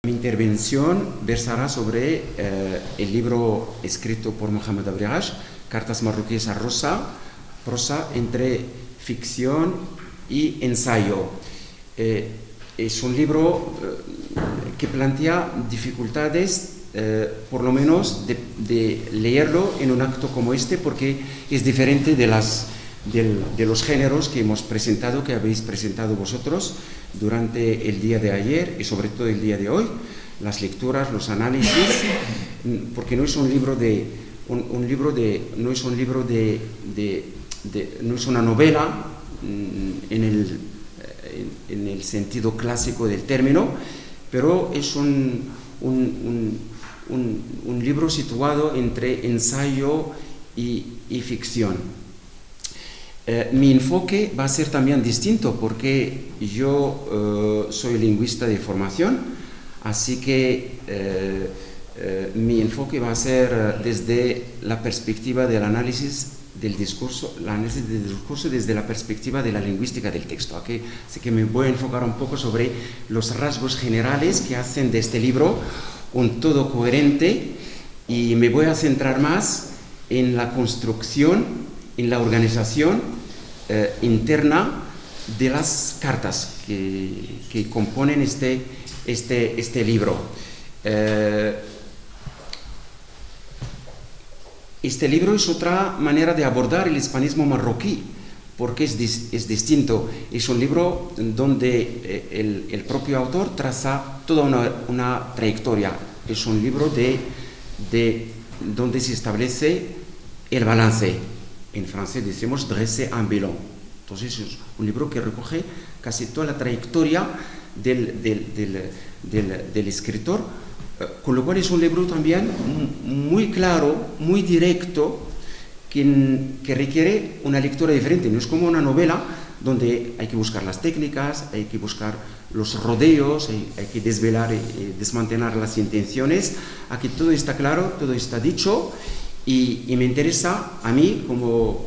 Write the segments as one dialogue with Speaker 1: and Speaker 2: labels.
Speaker 1: Mi intervención versará sobre el libro escrito por Mohamed Abriash, Cartas marroquíes a Rosa, prosa entre ficción y ensayo. Es un libro que plantea dificultades, por lo menos de leerlo en un acto como este, porque es diferente de los géneros que hemos presentado, que habéis presentado vosotros durante el día de ayer y sobre todo el día de hoy, las lecturas, los análisis, porque no es un libro no es una novela en el sentido clásico del término, pero es un libro situado entre ensayo y ficción. Mi enfoque va a ser también distinto porque yo soy lingüista de formación, así que mi enfoque va a ser desde la perspectiva del análisis del discurso, desde la perspectiva de la lingüística del texto. Así que me voy a enfocar un poco sobre los rasgos generales que hacen de este libro un todo coherente y me voy a centrar más en la construcción, en la organización interna de las cartas que componen este libro. Este libro es otra manera de abordar el hispanismo marroquí, porque es distinto. Es un libro donde el propio autor traza toda una trayectoria. Es un libro donde se establece el balance. En francés decimos dresser un bilan. Entonces es un libro que recoge casi toda la trayectoria del escritor, con lo cual es un libro también muy claro, muy directo, que requiere una lectura diferente. No es como una novela donde hay que buscar las técnicas, hay que buscar los rodeos, hay que desvelar y desmantelar las intenciones. Aquí todo está claro, todo está dicho. Y me interesa, a mí como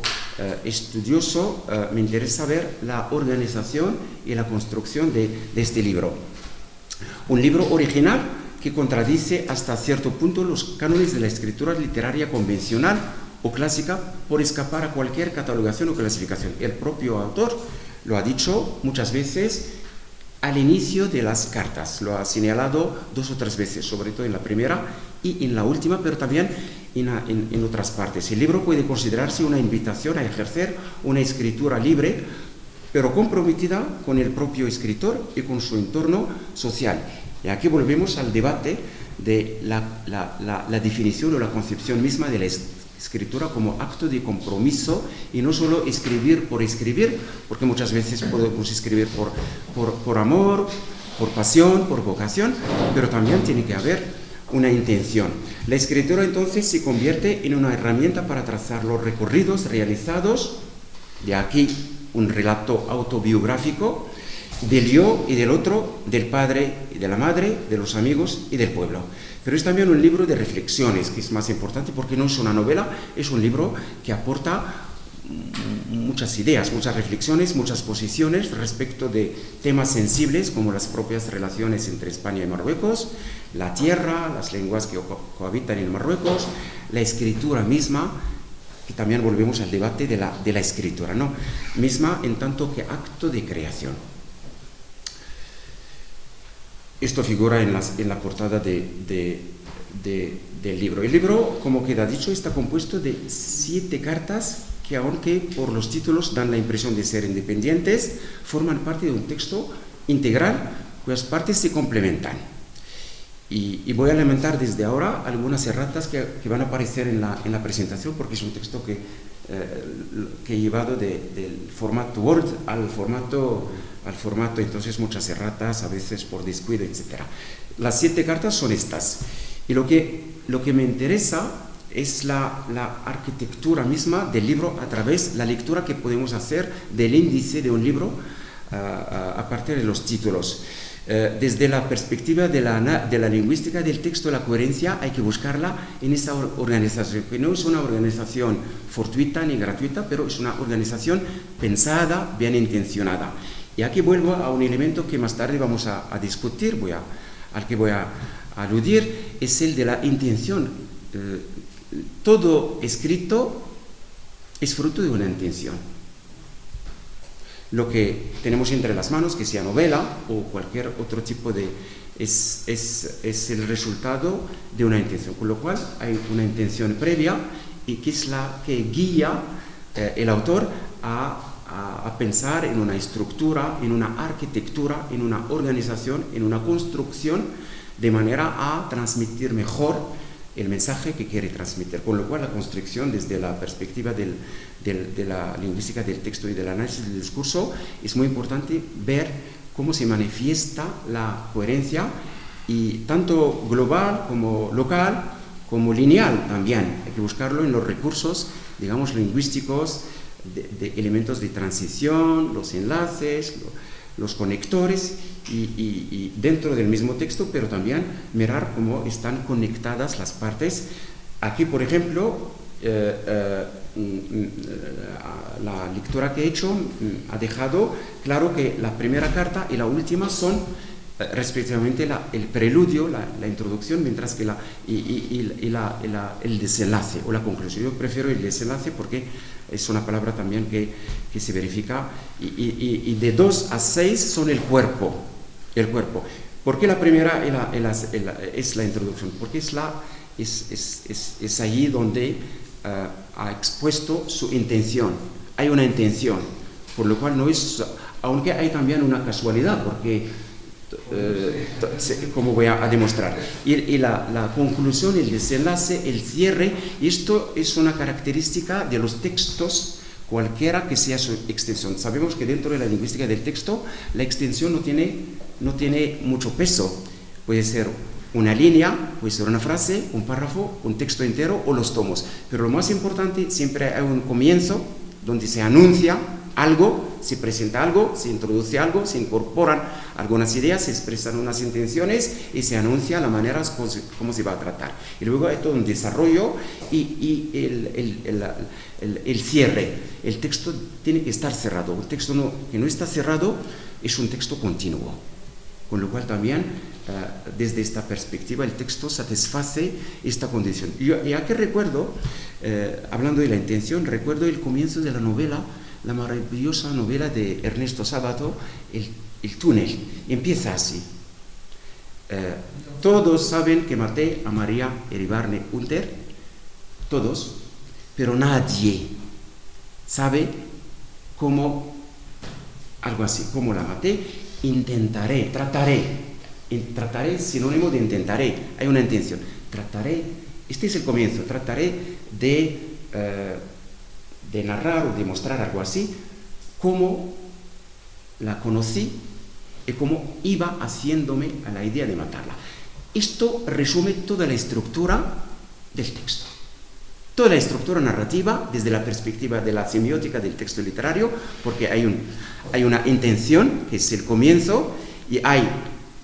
Speaker 1: estudioso, me interesa ver la organización y la construcción de este libro. Un libro original que contradice hasta cierto punto los cánones de la escritura literaria convencional o clásica por escapar a cualquier catalogación o clasificación. El propio autor lo ha dicho muchas veces al inicio de las cartas, lo ha señalado 2 o 3 veces, sobre todo en la primera y en la última, pero también en otras partes. El libro puede considerarse una invitación a ejercer una escritura libre, pero comprometida con el propio escritor y con su entorno social. Y aquí volvemos al debate de la definición o la concepción misma de la escritura como acto de compromiso y no solo escribir por escribir, porque muchas veces podemos escribir por amor, por pasión, por vocación, pero también tiene que haber una intención. La escritura entonces se convierte en una herramienta para trazar los recorridos realizados, de aquí un relato autobiográfico, del yo y del otro, del padre y de la madre, de los amigos y del pueblo. Pero es también un libro de reflexiones, que es más importante porque no es una novela, es un libro que aporta muchas ideas, muchas reflexiones, muchas posiciones respecto de temas sensibles como las propias relaciones entre España y Marruecos, la tierra, las lenguas que cohabitan en Marruecos, la escritura misma, y también volvemos al debate de la escritura, ¿no? Misma en tanto que acto de creación. Esto figura en la portada del libro. El libro, como queda dicho, está compuesto de 7 cartas que, aunque por los títulos dan la impresión de ser independientes, forman parte de un texto integral cuyas partes se complementan. Y voy a lamentar desde ahora algunas erratas que van a aparecer en la presentación, porque es un texto que he llevado del formato Word al formato, entonces muchas erratas, a veces por descuido, etc. Las 7 cartas son estas. Y lo que me interesa es la arquitectura misma del libro a través de la lectura que podemos hacer del índice de un libro a partir de los títulos. Desde la perspectiva de la lingüística del texto, la coherencia hay que buscarla en esta organización, que no es una organización fortuita ni gratuita, pero es una organización pensada, bien intencionada. Y aquí vuelvo a un elemento que más tarde vamos a discutir, voy a al que voy a aludir es el de la intención. Todo escrito es fruto de una intención. Lo que tenemos entre las manos, que sea novela o cualquier otro tipo de... es el resultado de una intención, con lo cual hay una intención previa y que es la que guía el autor a pensar en una estructura, en una arquitectura, en una organización, en una construcción, de manera a transmitir mejor el mensaje que quiere transmitir. Con lo cual la construcción desde la perspectiva de la lingüística del texto y del análisis del discurso es muy importante ver cómo se manifiesta la coherencia, y tanto global como local como lineal también. Hay que buscarlo en los recursos, digamos, lingüísticos, de elementos de transición, los enlaces, los conectores, y dentro del mismo texto, pero también mirar cómo están conectadas las partes. Aquí, por ejemplo, la lectura que he hecho ha dejado claro que la primera carta y la última son respectivamente el preludio, la introducción, mientras que el desenlace o la conclusión. Yo prefiero el desenlace porque es una palabra también que se verifica, y de 2 a 6 son el cuerpo. ¿Por qué la primera es la introducción? Porque es allí donde ha expuesto su intención. Hay una intención, por lo cual no es, aunque hay también una casualidad, porque como voy a demostrar, y la conclusión, el desenlace, el cierre, y esto es una característica de los textos, cualquiera que sea su extensión. Sabemos que dentro de la lingüística del texto la extensión no tiene mucho peso. Puede ser una línea, puede ser una frase, un párrafo, un texto entero o los tomos, pero lo más importante, siempre hay un comienzo donde se anuncia algo, se presenta algo, se introduce algo, se incorporan algunas ideas, se expresan unas intenciones y se anuncia la manera cómo se va a tratar. Y luego hay todo un desarrollo y el cierre. El texto tiene que estar cerrado. Un texto que no está cerrado es un texto continuo. Con lo cual también, desde esta perspectiva, el texto satisface esta condición. Y aquí recuerdo, hablando de la intención, recuerdo el comienzo de la novela, la maravillosa novela de Ernesto Sábato, El túnel. Empieza así. Todos saben que maté a María Iribarne Unter, todos, pero nadie sabe cómo, algo así, cómo la maté. Trataré es sinónimo de intentaré, hay una intención. Trataré, este es el comienzo, trataré de narrar o de mostrar algo así, cómo la conocí y cómo iba haciéndome a la idea de matarla. Esto resume toda la estructura del texto, toda la estructura narrativa desde la perspectiva de la semiótica del texto literario, porque hay una intención, que es el comienzo, y hay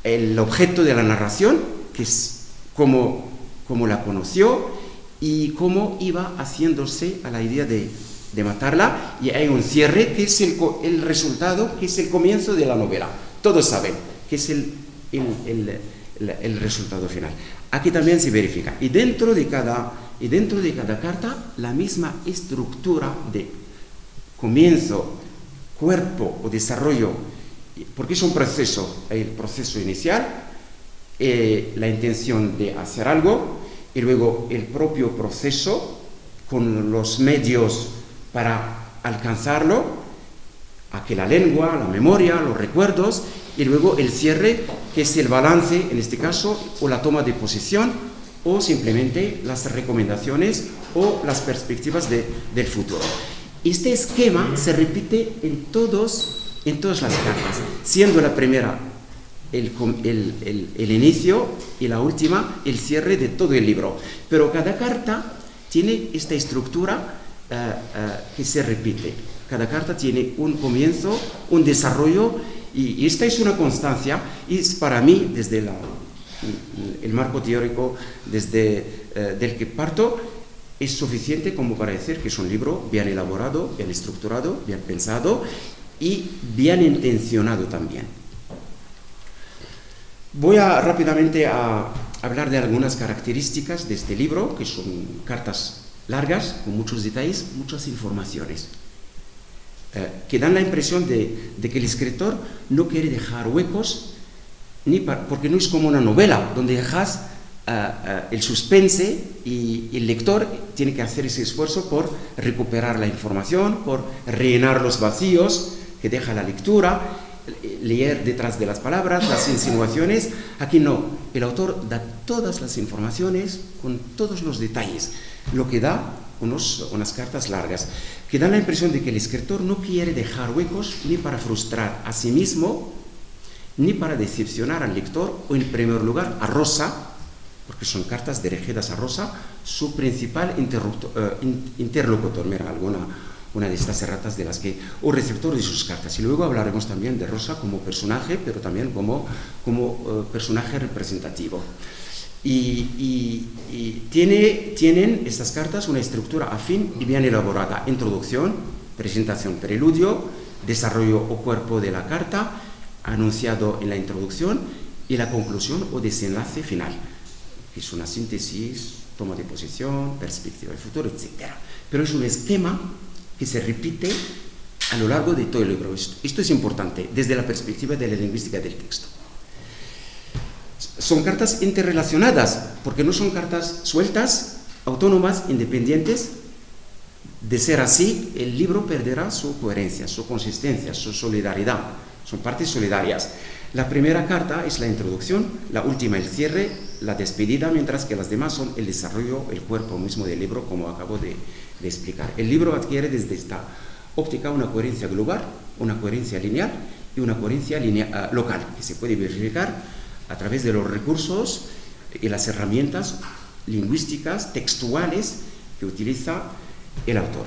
Speaker 1: el objeto de la narración, que es cómo la conoció y cómo iba haciéndose a la idea de matarla, y hay un cierre, que es el resultado, que es el comienzo de la novela. Todos saben que es el resultado final. Aquí también se verifica. Y dentro de cada carta, la misma estructura de comienzo, cuerpo o desarrollo, porque es un proceso, el proceso inicial, la intención de hacer algo, y luego el propio proceso con los medios para alcanzarlo, aquí la lengua, la memoria, los recuerdos, y luego el cierre, que es el balance, en este caso, o la toma de posición, o simplemente las recomendaciones o las perspectivas del futuro. Este esquema se repite en todas las cartas, siendo la primera el inicio y la última el cierre de todo el libro. Pero cada carta tiene esta estructura que se repite. Cada carta tiene un comienzo, un desarrollo, y esta es una constancia, y es para mí, desde el marco teórico del que parto, es suficiente como para decir que es un libro bien elaborado, bien estructurado, bien pensado y bien intencionado también. Voy rápidamente a hablar de algunas características de este libro, que son cartas largas, con muchos detalles, muchas informaciones, que dan la impresión de que el escritor no quiere dejar huecos, porque no es como una novela, donde dejas el suspense y el lector tiene que hacer ese esfuerzo por recuperar la información, por rellenar los vacíos que deja la lectura, leer detrás de las palabras, las insinuaciones. Aquí no, el autor da todas las informaciones con todos los detalles, lo que da unas cartas largas, que dan la impresión de que el escritor no quiere dejar huecos ni para frustrar a sí mismo, ni para decepcionar al lector, o en primer lugar a Rosa, porque son cartas dirigidas a Rosa, su principal interlocutor. Mira, una de estas erratas de las que, o receptor de sus cartas. Y luego hablaremos también de Rosa como personaje, pero también como personaje representativo. Y tienen estas cartas una estructura afín y bien elaborada: introducción, presentación, preludio, desarrollo o cuerpo de la carta, anunciado en la introducción, y la conclusión o desenlace final, que es una síntesis, toma de posición, perspectiva del futuro, etc. Pero es un esquema que se repite a lo largo de todo el libro. Esto es importante desde la perspectiva de la lingüística del texto. Son cartas interrelacionadas, porque no son cartas sueltas, autónomas, independientes. De ser así, el libro perderá su coherencia, su consistencia, su solidaridad. Son partes solidarias. La primera carta es la introducción, la última el cierre, la despedida, mientras que las demás son el desarrollo, el cuerpo mismo del libro, como acabo de explicar. El libro adquiere desde esta óptica una coherencia global, una coherencia lineal y una coherencia local, que se puede verificar a través de los recursos y las herramientas lingüísticas, textuales, que utiliza el autor,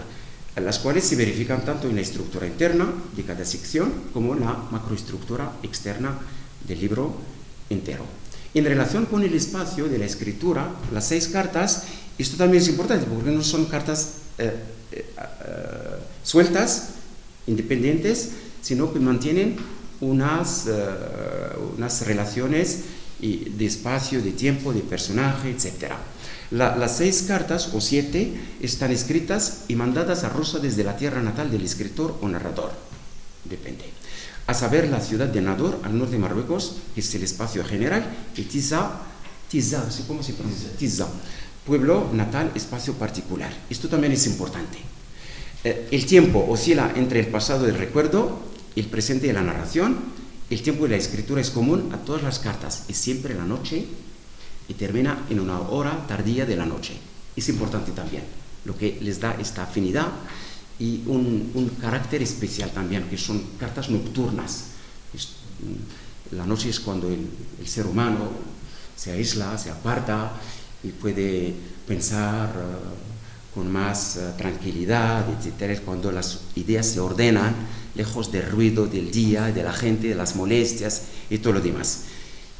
Speaker 1: las cuales se verifican tanto en la estructura interna de cada sección como en la macroestructura externa del libro entero. En relación con el espacio de la escritura, las 6 cartas, esto también es importante porque no son cartas sueltas, independientes, sino que mantienen unas relaciones de espacio, de tiempo, de personaje, etc. Las 6 cartas, o 7, están escritas y mandadas a Rosa desde la tierra natal del escritor o narrador, depende, a saber, la ciudad de Nador, al norte de Marruecos, que es el espacio general, y Tiza, ¿cómo se pronuncia? Tiza, pueblo natal, espacio particular. Esto también es importante. El tiempo oscila entre el pasado y el recuerdo, el presente y la narración. El tiempo de la escritura es común a todas las cartas, es siempre la noche y termina en una hora tardía de la noche. Es importante también, lo que les da esta afinidad y un carácter especial también, que son cartas nocturnas. La noche es cuando el ser humano se aísla, se aparta y puede pensar con más tranquilidad, etc. Es cuando las ideas se ordenan, lejos del ruido del día, de la gente, de las molestias y todo lo demás.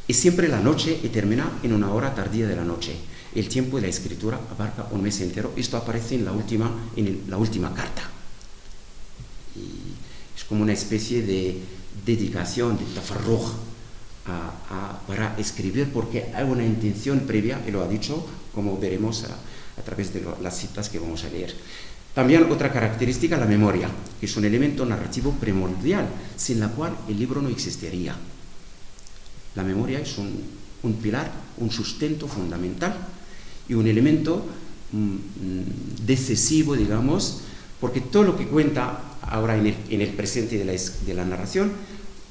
Speaker 1: Es siempre la noche y termina en una hora tardía de la noche. El tiempo de la escritura abarca un mes entero. Esto aparece en la última carta. Y es como una especie de dedicación, de tafarruj para escribir, porque hay una intención previa, y lo ha dicho, como veremos a través de las citas que vamos a leer. También otra característica, la memoria, que es un elemento narrativo primordial, sin la cual el libro no existiría. La memoria es un pilar, un sustento fundamental y un elemento decisivo, digamos, porque todo lo que cuenta ahora en el presente de la narración,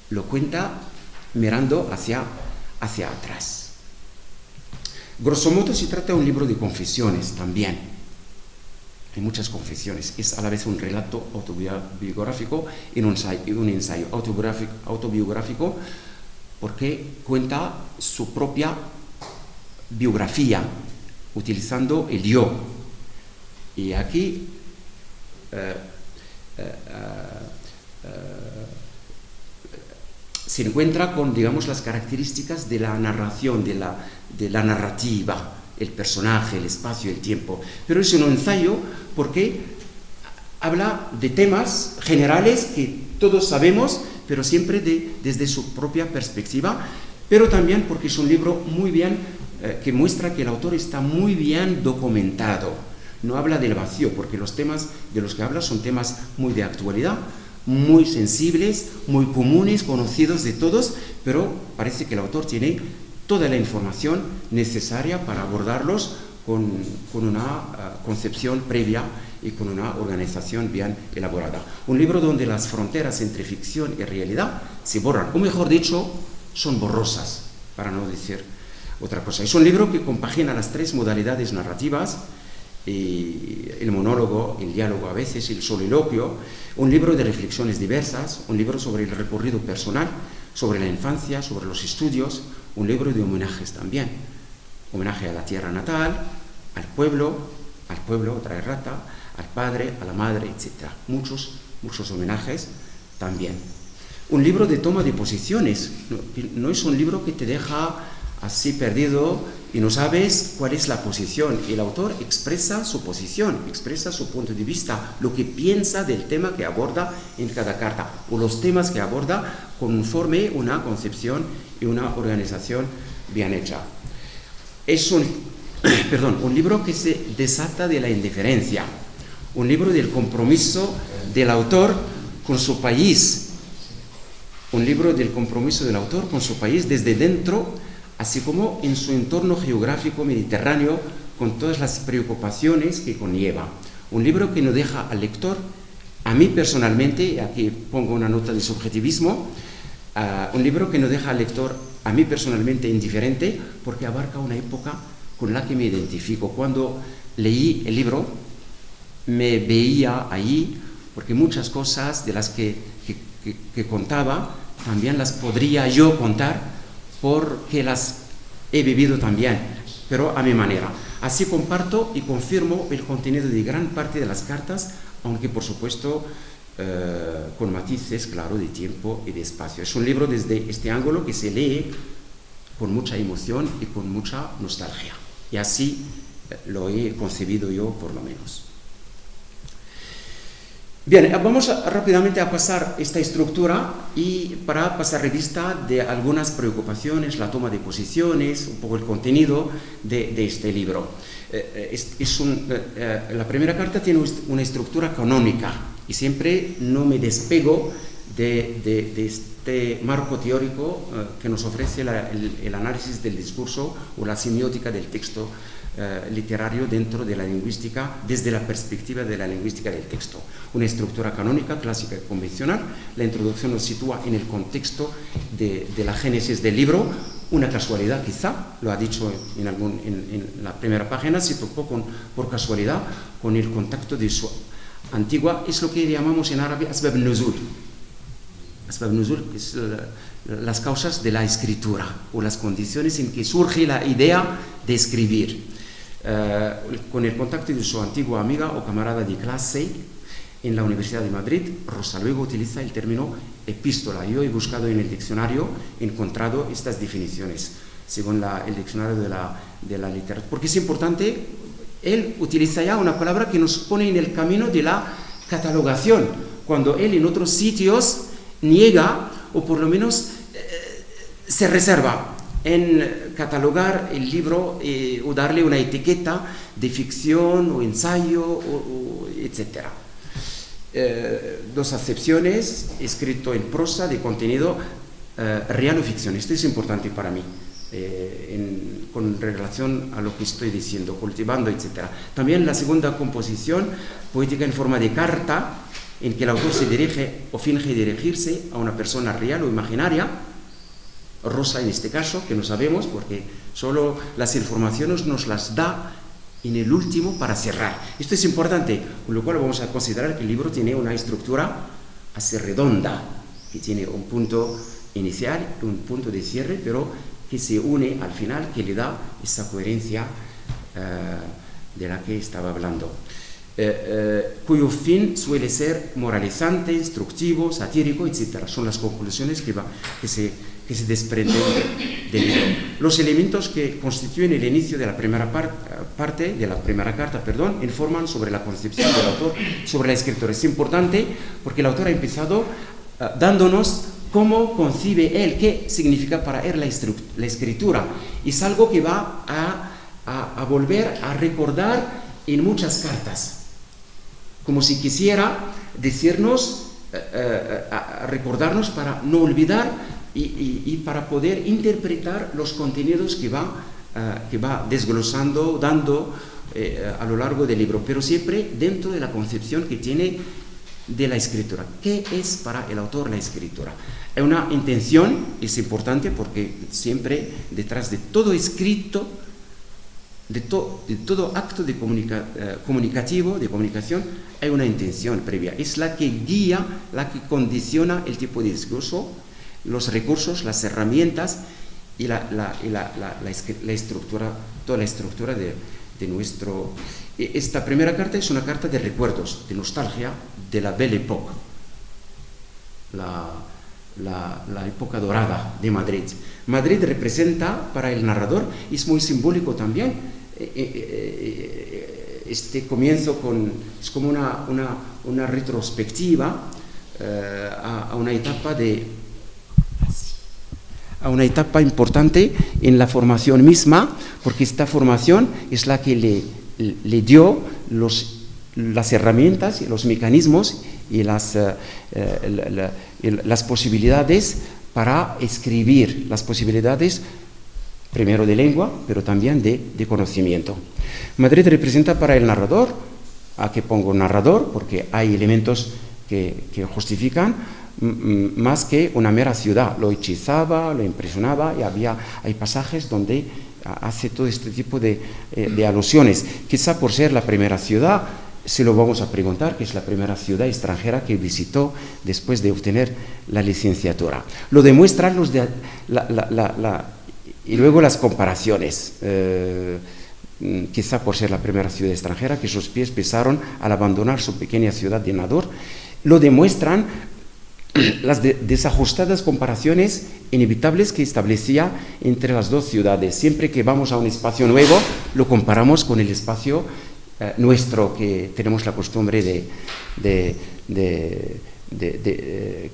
Speaker 1: lo cuenta mirando hacia atrás. Grosso modo se trata de un libro de confesiones también. Hay muchas confesiones. Es a la vez un relato autobiográfico y un ensayo autobiográfico, porque cuenta su propia biografía, utilizando el yo. Y aquí se encuentra con, digamos, las características de la narración, de la narrativa, el personaje, el espacio, el tiempo. Pero es un ensayo porque habla de temas generales que todos sabemos, pero siempre desde su propia perspectiva, pero también porque es un libro muy bien, que muestra que el autor está muy bien documentado. No habla del vacío, porque los temas de los que habla son temas muy de actualidad, muy sensibles, muy comunes, conocidos de todos, pero parece que el autor tiene toda la información necesaria para abordarlos con una concepción previa y con una organización bien elaborada. Un libro donde las fronteras entre ficción y realidad se borran, o mejor dicho, son borrosas, para no decir otra cosa. Es un libro que compagina las tres modalidades narrativas, el monólogo, el diálogo a veces, el soliloquio, un libro de reflexiones diversas, un libro sobre el recorrido personal, sobre la infancia, sobre los estudios, un libro de homenajes también. Homenaje a la tierra natal, al pueblo, otra errata, al padre, a la madre, etc. Muchos homenajes también. Un libro de toma de posiciones, no es un libro que te deja así perdido y no sabes cuál es la posición. El autor expresa su posición, expresa su punto de vista, lo que piensa del tema que aborda en cada carta, o los temas que aborda conforme una concepción y una organización bien hecha. Es un libro que se desata de la indiferencia, un libro del compromiso del autor con su país, un libro del compromiso del autor con su país desde dentro, así como en su entorno geográfico mediterráneo, con todas las preocupaciones que conlleva. Un libro que no deja al lector, a mí personalmente, aquí pongo una nota de subjetivismo, un libro que no deja al lector, a mí personalmente, indiferente, porque abarca una época con la que me identifico. Cuando leí el libro, me veía ahí, porque muchas cosas de las que contaba, también las podría yo contar, porque las he vivido también, pero a mi manera. Así comparto y confirmo el contenido de gran parte de las cartas, aunque por supuesto con matices, claro, de tiempo y de espacio. Es un libro desde este ángulo que se lee con mucha emoción y con mucha nostalgia. Y así lo he concebido yo, por lo menos. Bien, vamos rápidamente a pasar esta estructura y para pasar revista de algunas preocupaciones, la toma de posiciones, un poco el contenido de este libro. La primera carta tiene una estructura canónica y siempre no me despego de este marco teórico que nos ofrece el análisis del discurso o la semiótica del texto literario dentro de la lingüística, desde la perspectiva de la lingüística del texto. Una estructura canónica, clásica y convencional. La introducción nos sitúa en el contexto de la génesis del libro. Una casualidad, quizá, lo ha dicho en la primera página, se topó por casualidad con el contacto de su antigua, es lo que llamamos en árabe asbab nuzul. Asbab nuzul es las causas de la escritura o las condiciones en que surge la idea de escribir. Con el contacto de su antigua amiga o camarada de clase en la Universidad de Madrid, Rosa luego utiliza el término epístola. Yo he buscado en el diccionario, he encontrado estas definiciones, según el diccionario de la literatura. Porque es importante, él utiliza ya una palabra que nos pone en el camino de la catalogación, cuando él en otros sitios niega, o por lo menos se reserva en catalogar el libro o darle una etiqueta de ficción o ensayo, etc. Dos acepciones, escrito en prosa, de contenido real o ficción. Esto es importante para mí, con relación a lo que estoy diciendo, cultivando, etc. También la segunda composición, poética en forma de carta, en que el autor se dirige o finge dirigirse a una persona real o imaginaria, Rosa en este caso, que no sabemos porque solo las informaciones nos las da en el último para cerrar. Esto es importante, con lo cual vamos a considerar que el libro tiene una estructura así redonda, que tiene un punto inicial y un punto de cierre, pero que se une al final, que le da esa coherencia de la que estaba hablando. Cuyo fin suele ser moralizante, instructivo, satírico, etc. Son las conclusiones que se desprenden del libro. Los elementos que constituyen el inicio de la primera parte de la primera carta, informan sobre la concepción del autor sobre la escritura. Es importante porque el autor ha empezado dándonos cómo concibe él, qué significa para él la escritura. Es algo que va a volver a recordar en muchas cartas, como si quisiera decirnos, recordarnos para no olvidar y para poder interpretar los contenidos que va desglosando, dando a lo largo del libro, pero siempre dentro de la concepción que tiene de la escritura. ¿Qué es para el autor la escritura? Es una intención, es importante porque siempre detrás de todo escrito, de todo acto de comunicativo, de comunicación, hay una intención previa. Es la que guía, la que condiciona el tipo de discurso, los recursos, las herramientas y la estructura, toda la estructura de nuestro... Esta primera carta es una carta de recuerdos, de nostalgia de la Belle Époque, la época dorada de Madrid. Madrid representa para el narrador, es muy simbólico también, este comienzo es como una retrospectiva a una etapa importante en la formación misma, porque esta formación es la que le dio las herramientas y los mecanismos y las posibilidades para escribir, las posibilidades primero de lengua, pero también de conocimiento. Madrid representa para el narrador, aquí pongo narrador porque hay elementos que justifican, más que una mera ciudad. Lo hechizaba, lo impresionaba y hay pasajes donde hace todo este tipo de alusiones. Quizá por ser la primera ciudad, se lo vamos a preguntar, que es la primera ciudad extranjera que visitó después de obtener la licenciatura. Lo demuestran y luego las comparaciones. Quizá por ser la primera ciudad extranjera que sus pies pesaron al abandonar su pequeña ciudad de Nador, lo demuestran las desajustadas comparaciones inevitables que establecía entre las dos ciudades. Siempre que vamos a un espacio nuevo, lo comparamos con el espacio nuestro, que tenemos la costumbre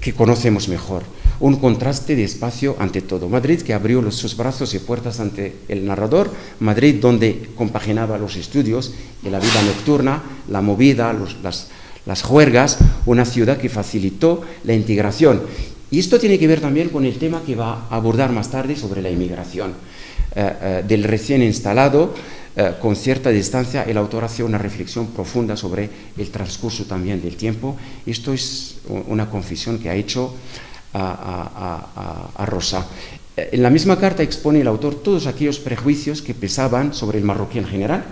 Speaker 1: que conocemos mejor. Un contraste de espacio ante todo. Madrid, que abrió sus brazos y puertas ante el narrador. Madrid, donde compaginaba los estudios y la vida nocturna, la movida, las juergas. Una ciudad que facilitó la integración. Y esto tiene que ver también con el tema que va a abordar más tarde sobre la inmigración. Del recién instalado, con cierta distancia, el autor hace una reflexión profunda sobre el transcurso también del tiempo. Esto es una confesión que ha hecho a Rosa. En la misma carta expone el autor todos aquellos prejuicios que pesaban sobre el marroquí en general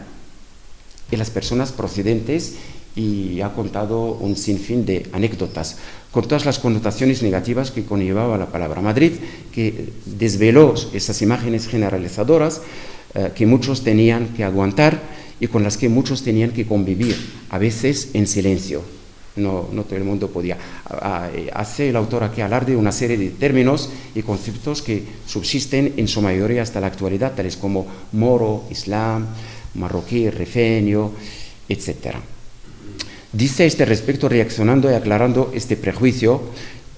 Speaker 1: y las personas procedentes, y ha contado un sinfín de anécdotas con todas las connotaciones negativas que conllevaba la palabra Madrid, que desveló esas imágenes generalizadoras que muchos tenían que aguantar y con las que muchos tenían que convivir, a veces en silencio. No todo el mundo podía. Hace el autor aquí alarde de una serie de términos y conceptos que subsisten en su mayoría hasta la actualidad, tales como moro, islam, marroquí, rifeño, etc. Dice a este respecto, reaccionando y aclarando este prejuicio: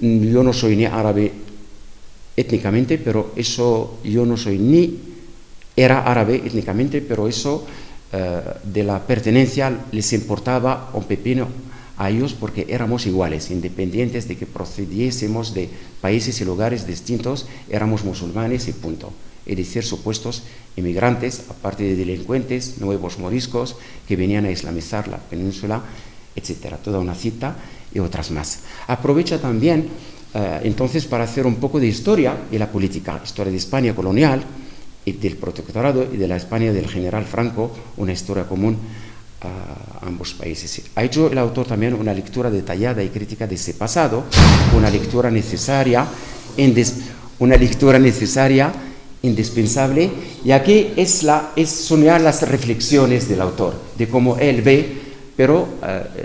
Speaker 1: yo no soy ni árabe étnicamente, pero eso, yo no soy ni era árabe étnicamente, pero eso de la pertenencia les importaba un pepino a ellos, porque éramos iguales, independientes de que procediésemos de países y lugares distintos, éramos musulmanes y punto. Es decir, supuestos inmigrantes, aparte de delincuentes, nuevos moriscos que venían a islamizar la península, etcétera. Toda una cita y otras más. Aprovecha también entonces para hacer un poco de historia y la política, historia de España colonial y del protectorado y de la España del general Franco, una historia común a ambos países. Ha hecho el autor también una lectura detallada y crítica de ese pasado, una lectura necesaria, indispensable, y aquí son ya las reflexiones del autor, de cómo él ve, pero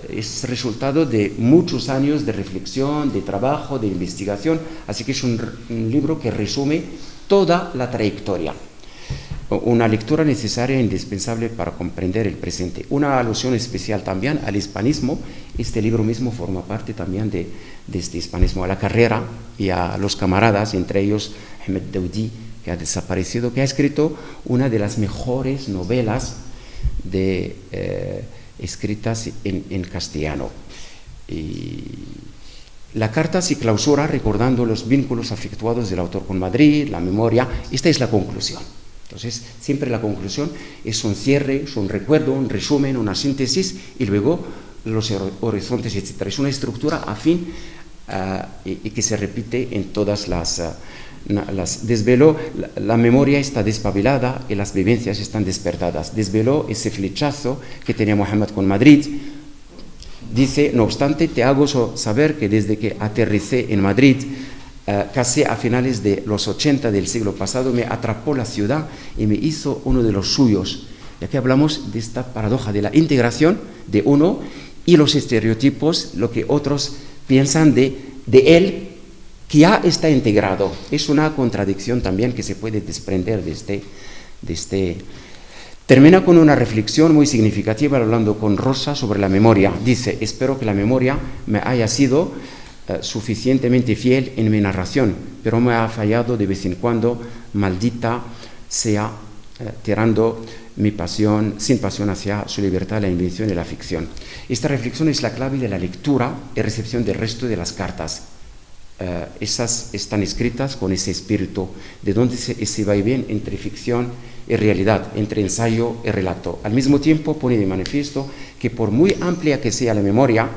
Speaker 1: es resultado de muchos años de reflexión, de trabajo, de investigación, así que es un libro que resume toda la trayectoria. una lectura necesaria e indispensable para comprender el presente. Una alusión especial también al hispanismo. Este libro mismo forma parte también de este hispanismo, a la carrera y a los camaradas, entre ellos Ahmed Daoudi, que ha desaparecido, que ha escrito una de las mejores novelas escritas en castellano. Y la carta se clausura recordando los vínculos afectuados del autor con Madrid, la memoria. Esta es la conclusión. Entonces, siempre la conclusión es un cierre, es un recuerdo, un resumen, una síntesis y luego los horizontes, etc. Es una estructura afín y que se repite en todas las desveló, la memoria está despabilada y las vivencias están despertadas. Desveló ese flechazo que tenía Mohammed con Madrid. Dice, no obstante, te hago saber que desde que aterricé en Madrid, casi a finales de los 80 del siglo pasado, me atrapó la ciudad y me hizo uno de los suyos. Y aquí hablamos de esta paradoja de la integración de uno y los estereotipos, lo que otros piensan de él, que ya está integrado. Es una contradicción también que se puede desprender de este. Termina con una reflexión muy significativa hablando con Rosa sobre la memoria. Dice, espero que la memoria me haya sido suficientemente fiel en mi narración, pero me ha fallado de vez en cuando, maldita sea, tirando mi pasión, sin pasión hacia su libertad, la invención y la ficción. Esta reflexión es la clave de la lectura y recepción del resto de las cartas. Esas están escritas con ese espíritu, de donde ese vaivén entre ficción y realidad, entre ensayo y relato. Al mismo tiempo pone de manifiesto que por muy amplia que sea la memoria,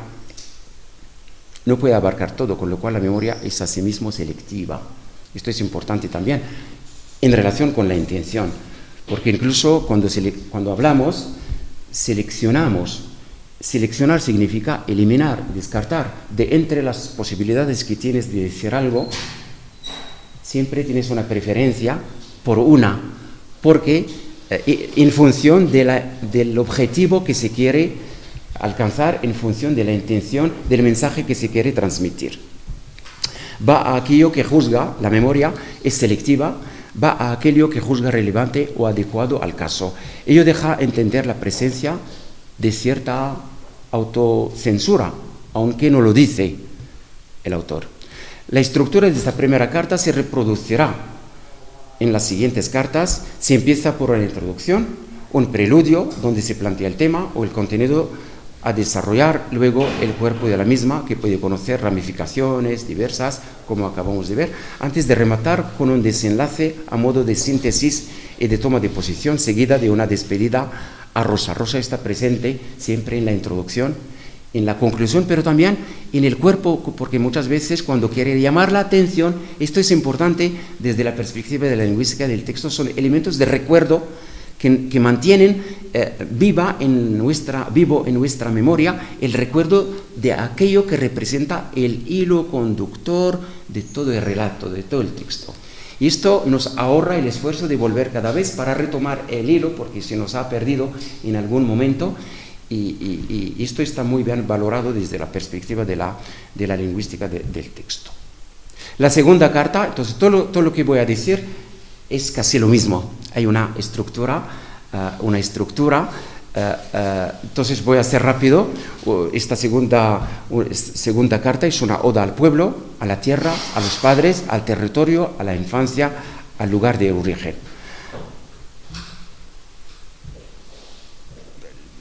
Speaker 1: no puede abarcar todo, con lo cual la memoria es asimismo selectiva. Esto es importante también en relación con la intención, porque incluso cuando hablamos, seleccionamos. Seleccionar significa eliminar, descartar. De entre las posibilidades que tienes de decir algo, siempre tienes una preferencia por una, porque en función del objetivo que se quiere alcanzar, en función de la intención del mensaje que se quiere transmitir. Va a aquello que juzga, la memoria es selectiva, va a aquello que juzga relevante o adecuado al caso. Ello deja entender la presencia de cierta autocensura, aunque no lo dice el autor. La estructura de esta primera carta se reproducirá en las siguientes cartas. Se empieza por una introducción, un preludio donde se plantea el tema o el contenido a desarrollar, luego el cuerpo de la misma, que puede conocer ramificaciones diversas, como acabamos de ver, antes de rematar con un desenlace a modo de síntesis y de toma de posición, seguida de una despedida a Rosa. Rosa está presente siempre en la introducción, en la conclusión, pero también en el cuerpo, porque muchas veces cuando quiere llamar la atención, esto es importante desde la perspectiva de la lingüística del texto, son elementos de recuerdo que mantienen vivo en nuestra memoria el recuerdo de aquello que representa el hilo conductor de todo el relato, de todo el texto. Y esto nos ahorra el esfuerzo de volver cada vez para retomar el hilo, porque se nos ha perdido en algún momento, y esto está muy bien valorado desde la perspectiva de la lingüística del texto. La segunda carta, entonces todo lo que voy a decir es casi lo mismo. Hay una estructura, entonces voy a hacer rápido. Esta segunda carta es una oda al pueblo, a la tierra, a los padres, al territorio, a la infancia, al lugar de origen.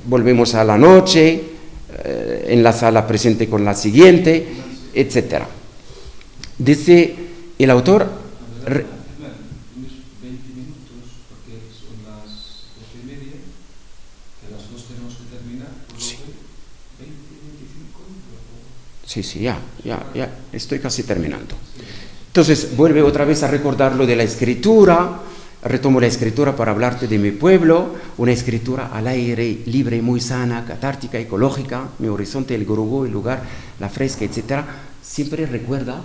Speaker 1: Volvemos a la noche, enlaza la presente con la siguiente, etc. Dice el autor... Sí, ya, estoy casi terminando. Entonces, vuelve otra vez a recordar lo de la escritura, retomo la escritura para hablarte de mi pueblo, una escritura al aire libre, muy sana, catártica, ecológica, mi horizonte, el Gorogó, el lugar, la fresca, etc. Siempre recuerda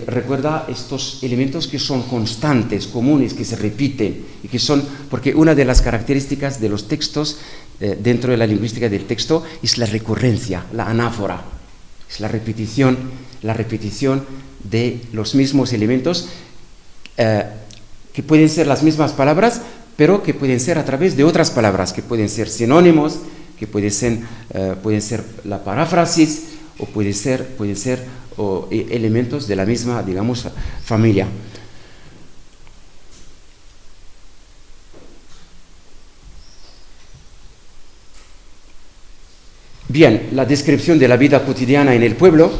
Speaker 1: recuerda estos elementos que son constantes, comunes, que se repiten, y que son, porque una de las características de los textos dentro de la lingüística del texto es la recurrencia, la anáfora, es la repetición de los mismos elementos que pueden ser las mismas palabras, pero que pueden ser a través de otras palabras, que pueden ser sinónimos, que pueden ser la paráfrasis, o pueden ser elementos de la misma, digamos, familia. Bien, la descripción de la vida cotidiana en el pueblo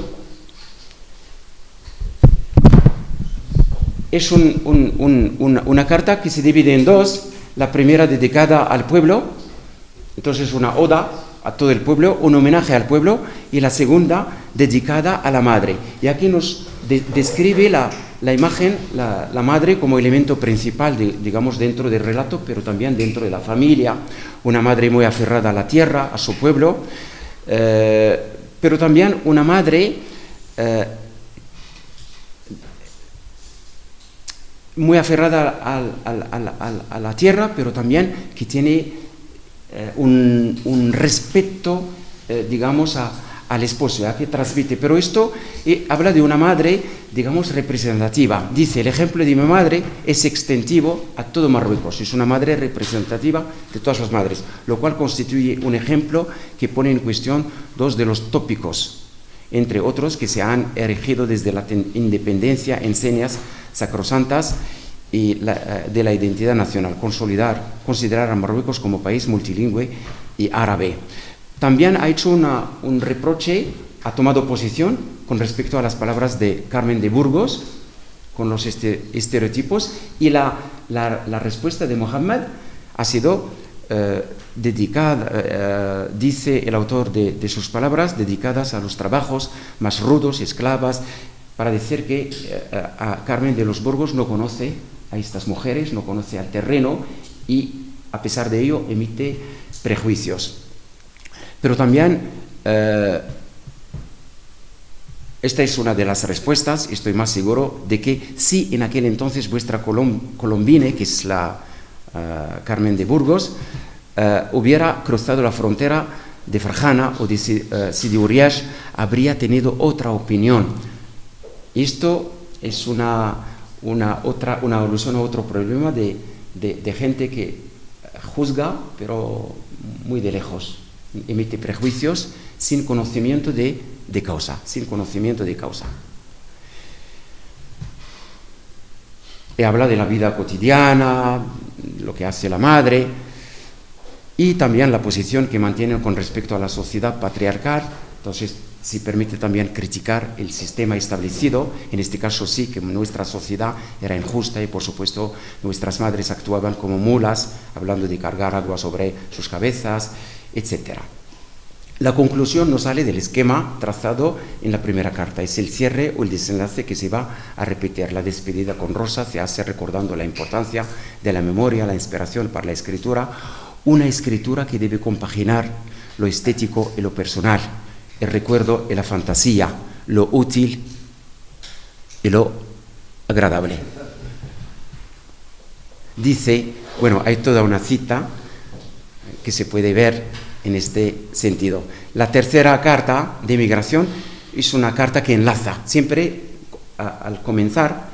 Speaker 1: es una carta que se divide en dos. La primera dedicada al pueblo, entonces una oda a todo el pueblo, un homenaje al pueblo, y la segunda dedicada a la madre. Y aquí nos describe la imagen, la madre como elemento principal, digamos, dentro del relato, pero también dentro de la familia. Una madre muy aferrada a la tierra, a su pueblo, pero también una madre muy aferrada a la tierra, pero también que tiene un respeto, digamos, al esposo, que transmite. Pero esto habla de una madre, digamos, representativa. Dice, el ejemplo de mi madre es extensivo a todo Marruecos. Es una madre representativa de todas las madres, lo cual constituye un ejemplo que pone en cuestión dos de los tópicos, entre otros, que se han erigido desde la independencia en señas sacrosantas y de la identidad nacional, considerar a Marruecos como país multilingüe y árabe. También ha hecho un reproche, ha tomado posición con respecto a las palabras de Carmen de Burgos, con los estereotipos, y la respuesta de Mohammed ha sido dedicada, dice el autor de sus palabras, dedicadas a los trabajos más rudos, esclavas, para decir que a Carmen de los Burgos no conoce a estas mujeres, no conoce al terreno, y a pesar de ello emite prejuicios. Pero también esta es una de las respuestas, estoy más seguro de que si en aquel entonces vuestra colombine, que es la Carmen de Burgos, hubiera cruzado la frontera de Farjana o de Sidi Uriash, habría tenido otra opinión. Esto es una alusión a otro problema de gente que juzga, pero muy de lejos, emite prejuicios sin conocimiento de causa, Y habla de la vida cotidiana, lo que hace la madre, y también la posición que mantiene con respecto a la sociedad patriarcal. Entonces, se permite también criticar el sistema establecido. En este caso sí, que nuestra sociedad era injusta y, por supuesto, nuestras madres actuaban como mulas, hablando de cargar agua sobre sus cabezas, etc. La conclusión no sale del esquema trazado en la primera carta. Es el cierre o el desenlace que se va a repetir. La despedida con Rosa se hace recordando la importancia de la memoria, la inspiración para la escritura, una escritura que debe compaginar lo estético y lo personal, el recuerdo y la fantasía, lo útil y lo agradable. Dice, bueno, hay toda una cita que se puede ver en este sentido. La tercera carta de migración es una carta que enlaza. Siempre al comenzar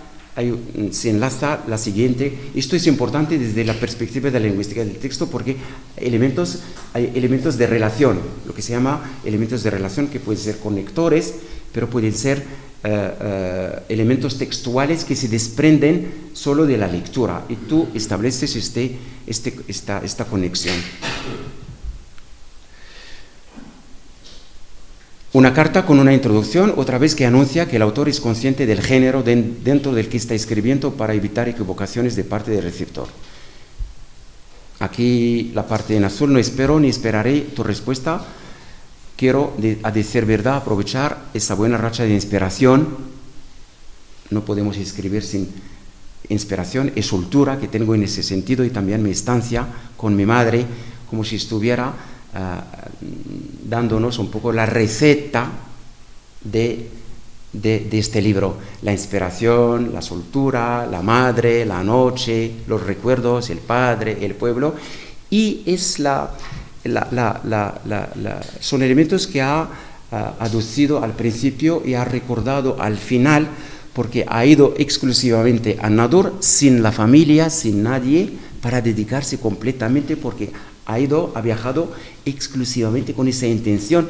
Speaker 1: se enlaza la siguiente. Esto es importante desde la perspectiva de la lingüística del texto porque hay elementos de relación, lo que se llama elementos de relación, que pueden ser conectores, pero pueden ser elementos textuales que se desprenden solo de la lectura, y tú estableces esta conexión. Una carta con una introducción, otra vez, que anuncia que el autor es consciente del género dentro del que está escribiendo para evitar equivocaciones de parte del receptor. Aquí la parte en azul: no espero ni esperaré tu respuesta. Quiero, a decir verdad, aprovechar esa buena racha de inspiración. No podemos escribir sin inspiración y soltura que tengo en ese sentido, y también mi estancia con mi madre, como si estuviera dándonos un poco la receta de este libro. La inspiración, la soltura, la madre, la noche, los recuerdos, el padre, el pueblo, y es son elementos que ha aducido al principio y ha recordado al final porque ha ido exclusivamente a Nador, sin la familia, sin nadie, para dedicarse completamente, porque ha viajado exclusivamente con esa intención,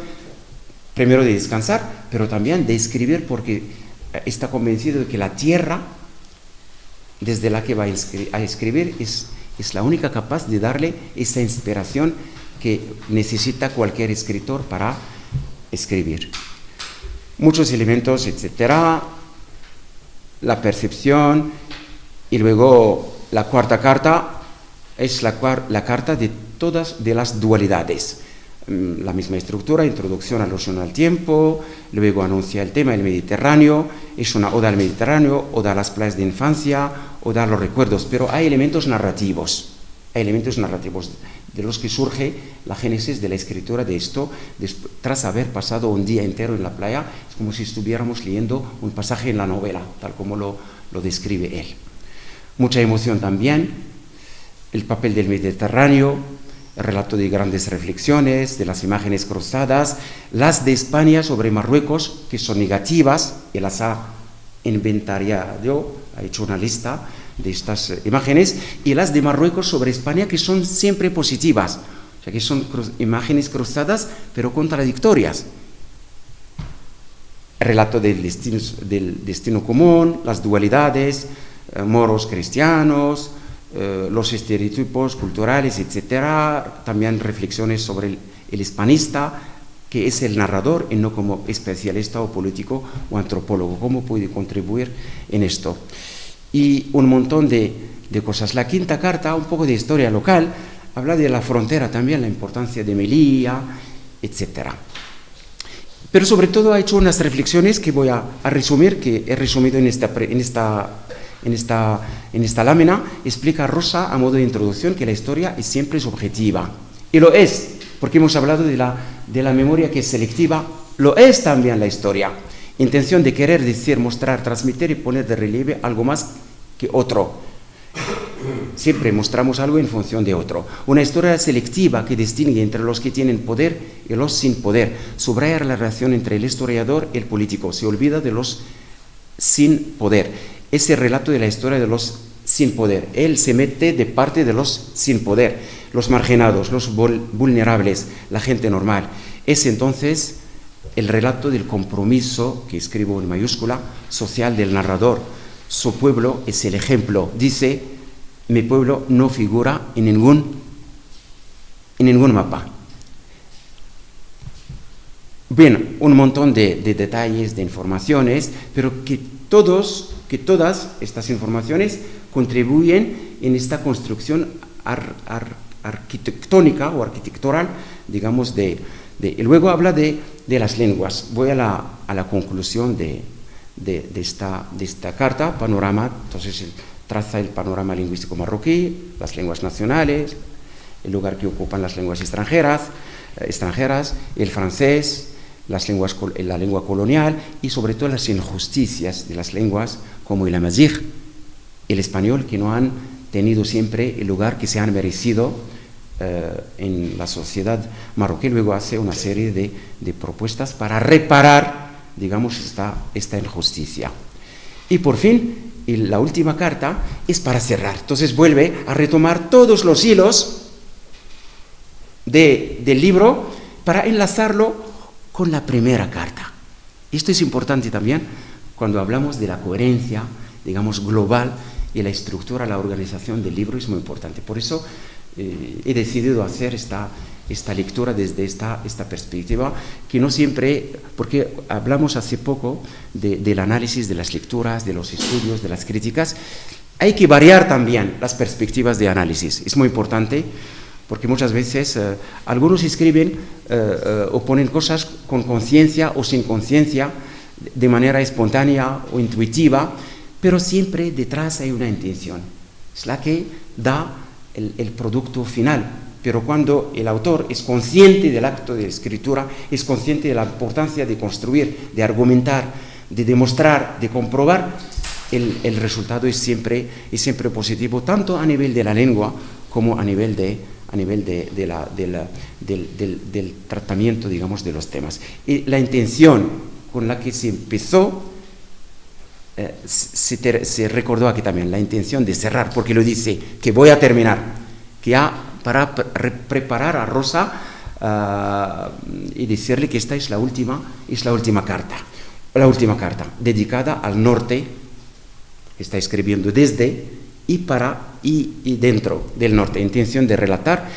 Speaker 1: primero de descansar, pero también de escribir, porque está convencido de que la tierra desde la que va a escribir es la única capaz de darle esa inspiración que necesita cualquier escritor para escribir. Muchos elementos, etcétera, la percepción, y luego la cuarta carta es la carta de todas de las dualidades. La misma estructura, introducción, alusión al tiempo, luego anuncia el tema del Mediterráneo, es una oda al Mediterráneo, oda a las playas de infancia, oda a los recuerdos, pero hay elementos narrativos de los que surge la génesis de la escritura de esto, tras haber pasado un día entero en la playa. Es como si estuviéramos leyendo un pasaje en la novela, tal como lo describe él. Mucha emoción también, el papel del Mediterráneo, el relato de grandes reflexiones, de las imágenes cruzadas, las de España sobre Marruecos, que son negativas, él las ha inventariado, ha hecho una lista de estas imágenes, y las de Marruecos sobre España, que son siempre positivas, o sea que son imágenes cruzadas, pero contradictorias. El relato del destino común, las dualidades, moros cristianos, los estereotipos culturales, etcétera, también reflexiones sobre el hispanista, que es el narrador y no como especialista o político o antropólogo, cómo puede contribuir en esto. Y un montón de cosas. La quinta carta, un poco de historia local, habla de la frontera también, la importancia de Melilla, etcétera. Pero sobre todo ha hecho unas reflexiones que voy a resumir, que he resumido en esta lámina. Explica Rosa a modo de introducción que la historia es siempre subjetiva. Y lo es, porque hemos hablado de la memoria que es selectiva, lo es también la historia. Intención de querer decir, mostrar, transmitir y poner de relieve algo más que otro. Siempre mostramos algo en función de otro. Una historia selectiva que distingue entre los que tienen poder y los sin poder. Subraya la relación entre el historiador y el político. Se olvida de los sin poder. Ese relato de la historia de los sin poder. Él se mete de parte de los sin poder, los marginados, los vulnerables, la gente normal. Es entonces el relato del compromiso, que escribo en mayúscula, social del narrador. Su pueblo es el ejemplo. Dice, mi pueblo no figura en ningún mapa. Bien, un montón de detalles, de informaciones, pero que todas estas informaciones contribuyen en esta construcción arquitectónica o arquitectural, digamos, y luego habla de las lenguas. Voy a la conclusión de esta carta, panorama. Entonces traza el panorama lingüístico marroquí, las lenguas nacionales, el lugar que ocupan las lenguas extranjeras, el francés, la lengua colonial y sobre todo las injusticias de las lenguas como el amazigh, el español, que no han tenido siempre el lugar que se han merecido en la sociedad marroquí. Luego hace una serie de propuestas para reparar, digamos, esta injusticia. Y por fin, la última carta es para cerrar. Entonces vuelve a retomar todos los hilos del libro para enlazarlo con la primera carta. Esto es importante también cuando hablamos de la coherencia, digamos, global, y la estructura, la organización del libro es muy importante. Por eso he decidido hacer esta lectura desde esta perspectiva, que no siempre, porque hablamos hace poco del análisis de las lecturas, de los estudios, de las críticas. Hay que variar también las perspectivas de análisis. Es muy importante, porque muchas veces algunos escriben o ponen cosas con conciencia o sin conciencia, de manera espontánea o intuitiva, pero siempre detrás hay una intención. Es la que da el producto final. Pero cuando el autor es consciente del acto de escritura, es consciente de la importancia de construir, de argumentar, de demostrar, de comprobar, el resultado es siempre positivo, tanto a nivel de la lengua como a nivel del tratamiento, digamos, de los temas. Y la intención con la que se empezó se recordó aquí también la intención de cerrar, porque lo dice, que voy a terminar, que ya para preparar a Rosa y decirle que esta es la última carta, dedicada al norte, está escribiendo desde y para y dentro del norte, intención de relatar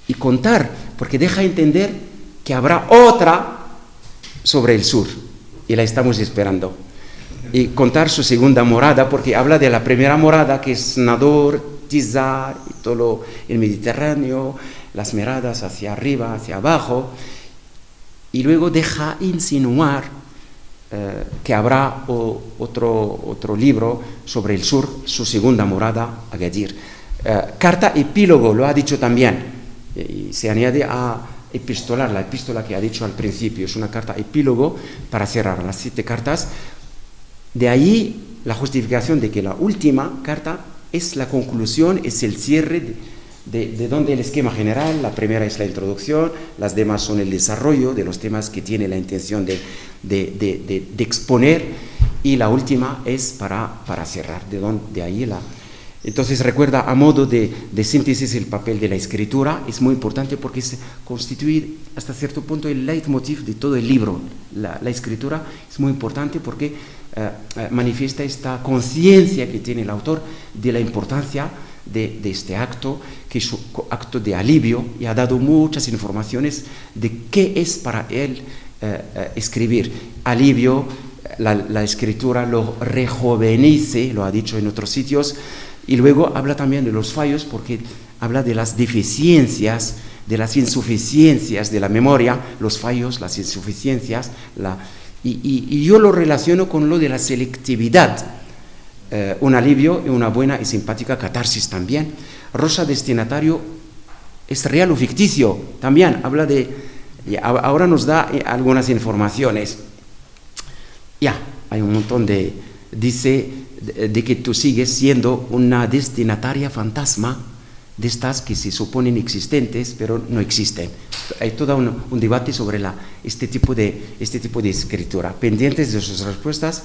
Speaker 1: y contar, porque deja entender que habrá otra sobre el sur, y la estamos esperando. Y contar su segunda morada, porque habla de la primera morada, que es Nador, Tizar, y todo el Mediterráneo, las miradas hacia arriba, hacia abajo, y luego deja insinuar que habrá otro libro sobre el sur, su segunda morada, Agadir. Carta epílogo, lo ha dicho también, y se añade a epistolar, la epístola que ha dicho al principio, es una carta epílogo para cerrar las 7 cartas. De ahí la justificación de que la última carta es la conclusión, es el cierre de donde el esquema general, la primera es la introducción, las demás son el desarrollo de los temas que tiene la intención de exponer, y la última es para cerrar, de ahí la... Entonces recuerda, a modo de síntesis, el papel de la escritura es muy importante porque se constituye hasta cierto punto el leitmotiv de todo el libro. La escritura es muy importante porque manifiesta esta conciencia que tiene el autor de la importancia de este acto, que es un acto de alivio, y ha dado muchas informaciones de qué es para él escribir. Alivio, la escritura lo rejuvenece, lo ha dicho en otros sitios. Y luego habla también de los fallos, porque habla de las deficiencias, de las insuficiencias de la memoria, los fallos, las insuficiencias, y yo lo relaciono con lo de la selectividad, un alivio y una buena y simpática catarsis también. Rosa destinatario es real o ficticio, también habla de, ahora nos da algunas informaciones. Ya, hay un montón dice de que tú sigues siendo una destinataria fantasma de estas que se suponen existentes pero no existen. Hay todo un debate sobre este tipo de escritura. Pendientes de sus respuestas,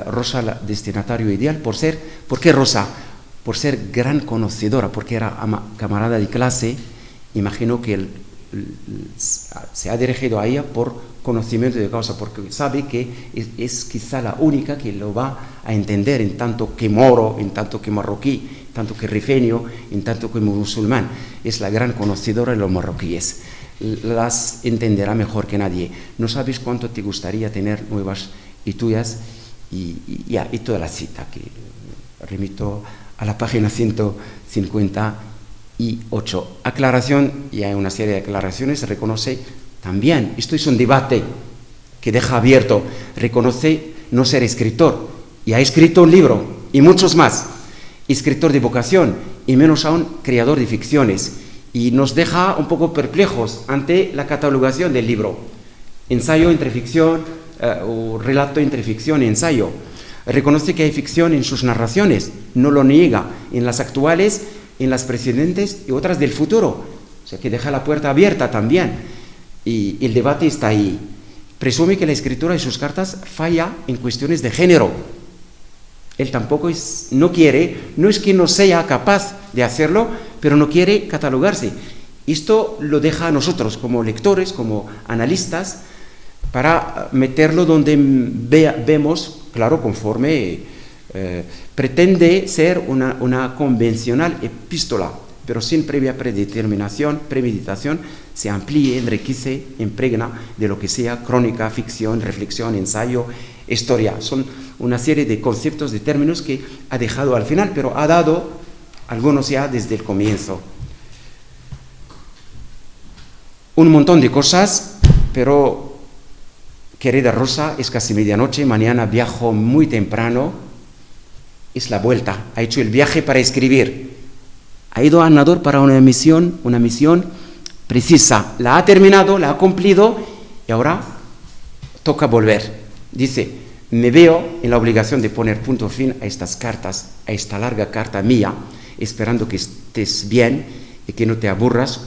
Speaker 1: Rosa, la destinatario ideal, ¿por qué Rosa? Por ser gran conocedora, porque era camarada de clase. Imagino que se ha dirigido a ella por conocimiento de causa, porque sabe que es quizá la única que lo va a entender, en tanto que moro, en tanto que marroquí, en tanto que rifeño, en tanto que musulmán. Es la gran conocedora de los marroquíes. Las entenderá mejor que nadie. No sabes cuánto te gustaría tener nuevas y tuyas, y toda la cita que remito a la página 158. Aclaración, y hay una serie de aclaraciones, reconoce también, esto es un debate que deja abierto, reconoce no ser escritor, y ha escrito un libro, y muchos más, escritor de vocación, y menos aún creador de ficciones, y nos deja un poco perplejos ante la catalogación del libro, ensayo entre ficción, o relato entre ficción y ensayo. Reconoce que hay ficción en sus narraciones, no lo niega, en las actuales, en las precedentes y otras del futuro, o sea que deja la puerta abierta también, y el debate está ahí. Presume que la escritura de sus cartas falla en cuestiones de género. Él tampoco no quiere, no es que no sea capaz de hacerlo, pero no quiere catalogarse. Esto lo deja a nosotros como lectores, como analistas, para meterlo donde vemos, claro, conforme pretende ser una convencional epístola, pero sin previa premeditación, se amplíe, enriquece, impregna de lo que sea crónica, ficción, reflexión, ensayo, historia. Son una serie de conceptos, de términos que ha dejado al final, pero ha dado algunos ya desde el comienzo. Un montón de cosas, pero querida Rosa, es casi medianoche, mañana viajo muy temprano, es la vuelta, ha hecho el viaje para escribir, ha ido a Nador para una misión precisa, la ha terminado, la ha cumplido, y ahora toca volver. Dice, me veo en la obligación de poner punto fin a estas cartas, a esta larga carta mía, esperando que estés bien y que no te aburras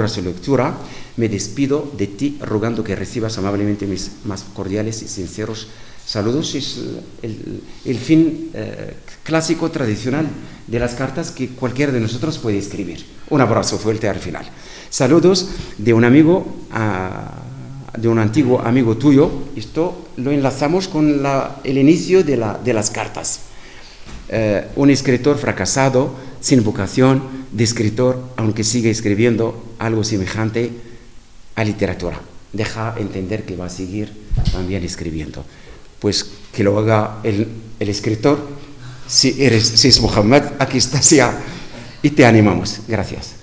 Speaker 1: su lectura. Me despido de ti rogando que recibas amablemente mis más cordiales y sinceros Saludos es el fin clásico, tradicional de las cartas que cualquiera de nosotros puede escribir. Un abrazo fuerte al final. Saludos de un amigo, de un antiguo amigo tuyo. Esto lo enlazamos con el inicio de las cartas. Un escritor fracasado, sin vocación de escritor, aunque sigue escribiendo algo semejante a literatura. Deja entender que va a seguir también escribiendo. Pues que lo haga el escritor. Si es Mohammed, aquí está ya. Y te animamos. Gracias.